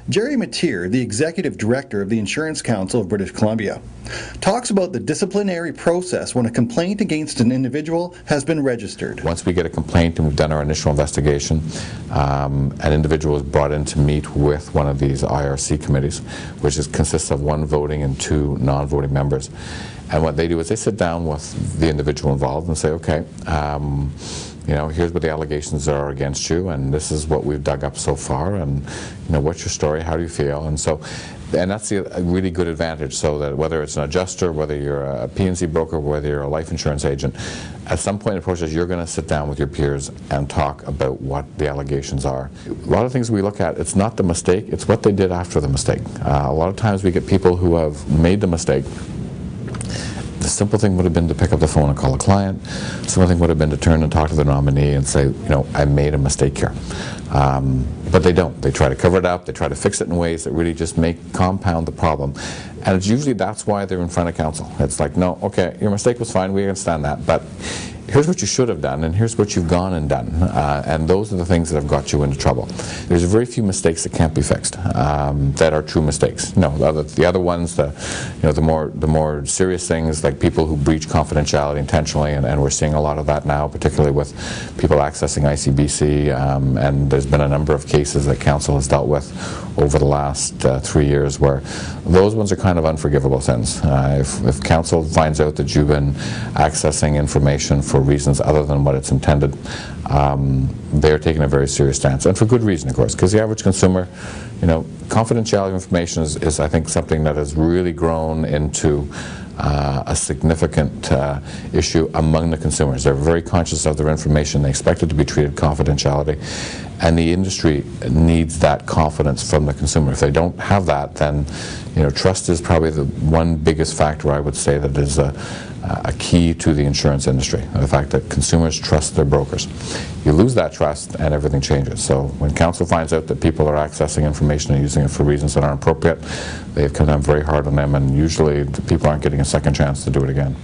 Gerry Matier, the Executive Director of the Insurance Council of British Columbia, talks about the disciplinary process when a complaint against an individual has been registered. Once we get a complaint and we've done our initial investigation, an individual is brought in to meet with one of these IRC committees, which consists of 1 voting and 2 non-voting members. And what they do is they sit down with the individual involved and say, okay, you know, here's what the allegations are against you, and this is what we've dug up so far, and you know, what's your story, how do you feel? And so, and that's a really good advantage, so that whether it's an adjuster, whether you're a P&C broker, whether you're a life insurance agent, at some point in the process you're going to sit down with your peers and talk about what the allegations are. A lot of things we look at, it's not the mistake, it's what they did after the mistake. A lot of times we get people who have made the mistake. The simple thing would have been to pick up the phone and call a client. The simple thing would have been to turn and talk to the nominee and say, you know, I made a mistake here. But they don't. They try to cover it up. They try to fix it in ways that really just compound the problem. And it's usually that's why they're in front of counsel. It's like, no, okay, your mistake was fine. We understand that. But here's what you should have done, and here's what you've gone and done. And those are the things that have got you into trouble. There's very few mistakes that can't be fixed, that are true mistakes. No, the other ones, you know, the more serious things, like people who breach confidentiality intentionally, and we're seeing a lot of that now, particularly with people accessing ICBC, and there's been a number of cases that council has dealt with over the last 3 years where those ones are kind of unforgivable sins. If council finds out that you've been accessing information for reasons other than what it's intended, they're taking a very serious stance, and for good reason, of course, because the average consumer, you know, confidentiality of information is I think something that has really grown into a significant issue among the consumers. They're very conscious of their information. They expect it to be treated confidentiality, and the industry needs that confidence from the consumer. If they don't have that, then, you know, trust is probably the one biggest factor I would say that is a key to the insurance industry, the fact that consumers trust their brokers. You lose that trust and everything changes. So when council finds out that people are accessing information and using it for reasons that aren't appropriate, they've come down very hard on them, and usually the people aren't getting a second chance to do it again.